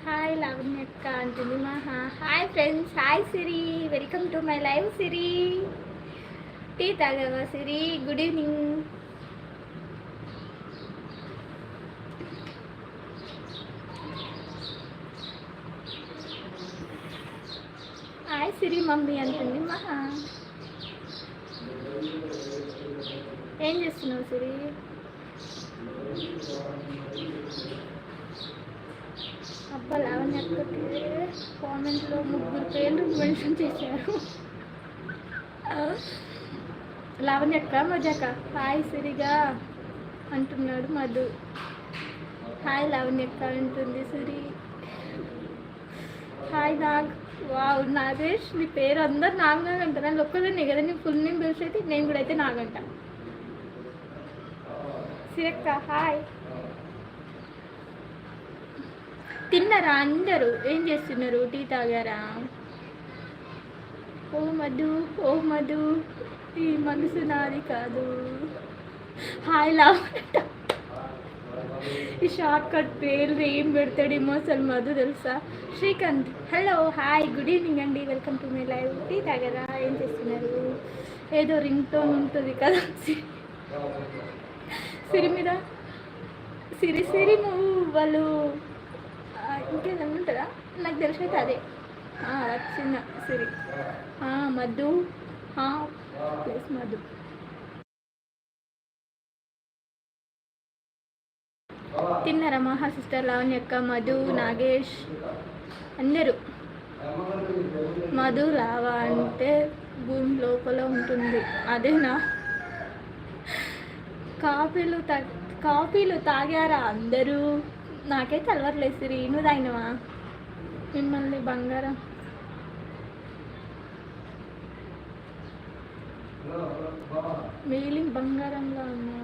Hi లావణ్యక్క అంటుంది Maha. Hi friends, hi Siri, welcome to my live Siri. Tea తాగావా Siri? Good evening. Hi Siri mummy అంటుంది మహా. ఏం చేస్తున్నావు సిరి? అబ్బా లావణ్యక్కకి కామెంట్లో 3 పేర్లు మెన్షన్ చేశారు. లావణ్యక్క మజాక హాయ్ సిరిగా అంటున్నాడు మధు. హాయ్ లావణ్యక్క అంటుంది సిరి. హాయ్ నాగ్. వావ్ నాగేష్, నీ పేరు అందరు నాగనాగ్ అంటారు. నన్ను ఒక్కదాన్ని కదా నీ ఫుల్ నేమ్ తెలిసి నేను కూడా అయితే నాగంట. సిరక్క హాయ్. తిన్నారా అందరూ? ఏం చేస్తున్నారు? టీ తాగారా? ఓ మధు, ఓ మధు, ఈ మనసు నాది కాదు. హాయ్ లావణ్య. ఈ షార్ట్ కట్ పేరు ఏం పెడతాడేమో అసలు మధు తెలుసా? Srikanth hello hi good evening అండి, welcome to my live. Tea తాగారా? ఏం చేస్తున్నారు? ఏదో రింగ్ టోన్ ఉంటుంది కదా సిరి మీద. సిరి సిరి వాళ్ళు ఇంకేదన్నా ఉంటుందా? నాకు తెలిసైతే అదే చిన్న సిరి. మధు ప్లస్ మధు. తిన్నారా మహా సిస్టర్ లావణ్యక్క, మధు, నాగేష్ అందరూ? మధు లావా అంటే భూమి లోపల ఉంటుంది అదేనా? కాఫీలు తాగారా అందరూ? నాకైతే అలవాట్లేదు సిరి, నువ్వు తాగినవా? మిమ్మల్ని బంగారం మెయిలింగ్ బంగారంలో ఉన్నా.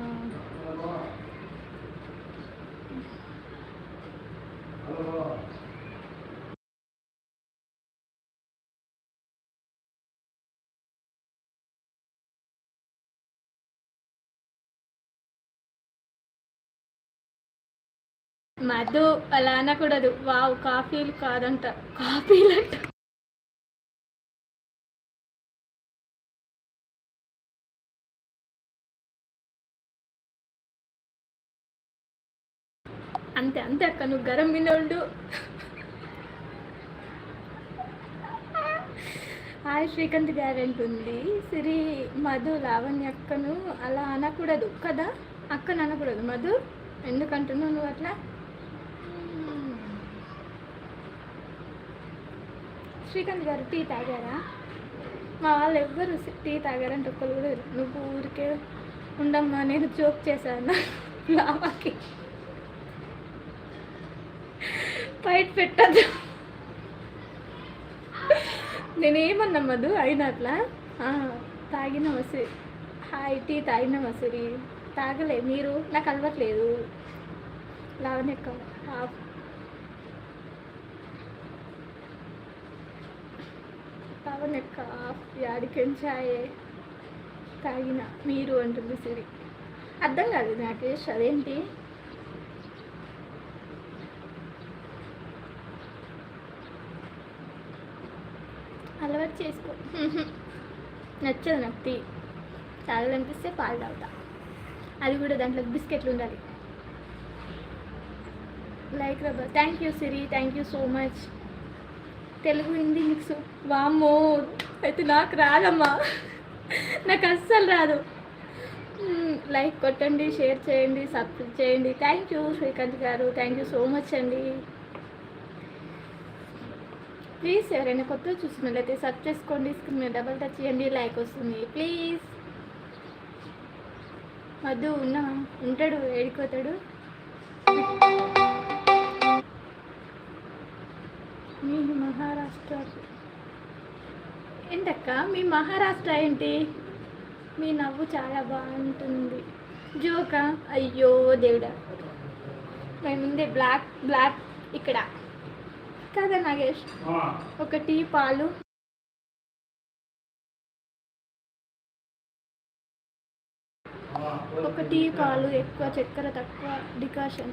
మధు అలా అనకూడదు. వావ్ కాఫీలు కాదంట, కాఫీలంట. అంతే అంతే అక్క, నువ్వు గరం మీద ఉండు. హాయ్ శ్రీకాంత్ గారు అంటుంది సిరి. మధు లావణ్య అక్కను అలా అనకూడదు కదా, అక్కను అనకూడదు. మధు ఎందుకంటున్నావు నువ్వు అట్లా? శ్రీకాంత్ గారు టీ తాగారా? మా వాళ్ళు ఎవ్వరు టీ తాగారంటే ఒక్కరు కూడా. నువ్వు ఊరికే ఉండమ్మా, నేను జోక్ చేశాను లావాకి. బయట పెట్టద్దు. నేనేమన్నా మధు అయినా అట్లా తాగిన వసిరి. హాయ్ టీ తాగిన వసిరి. తాగలే మీరు, నాకు అలవట్లేదు. లావణ్యక్క లావణ్యక్క యాడికెంచాయే తాగిన మీరు అంటుంది సిరి. అర్థం కాదు నాకేష్, అదేంటి? అలవాటు చేసుకో. నచ్చదు నాకు టీ. తాగాలనిపిస్తే పాలు తాగుతా, అది కూడా దాంట్లో బిస్కెట్లు ఉండాలి. లైక్ రబ్బా. Thank you Siri, thank you so much. Telugu Hindi mix. వామ్మో, అయితే నాకు రాదమ్మా, నాకు అస్సలు రాదు. లైక్ కొట్టండి, షేర్ చేయండి, సబ్స్క్రైబ్ చేయండి. థ్యాంక్ యూ శ్రీకాంత్ గారు, థ్యాంక్ యూ సో మచ్ అండి. ప్లీజ్ ఎవరైనా కొత్త చూస్తున్నట్లయితే సబ్ చేసుకోండి, స్క్రీన్ మీద డబల్ టచ్ చేయండి, లైక్ వస్తుంది ప్లీజ్. మధు ఉంటాడు, ఏడిపోతాడు. మీ మహారాష్ట్ర ఏంటక్క? మీ మహారాష్ట్ర ఏంటి? మీ నవ్వు చాలా బాగుంటుంది. జోకా? అయ్యో దేవుడా, మేముందే బ్లాక్ బ్లాక్ ఇక్కడ కదా నాగేష్. ఒక టీ పాలు ఎక్కువ చక్కెర తక్కువ డికాషన్.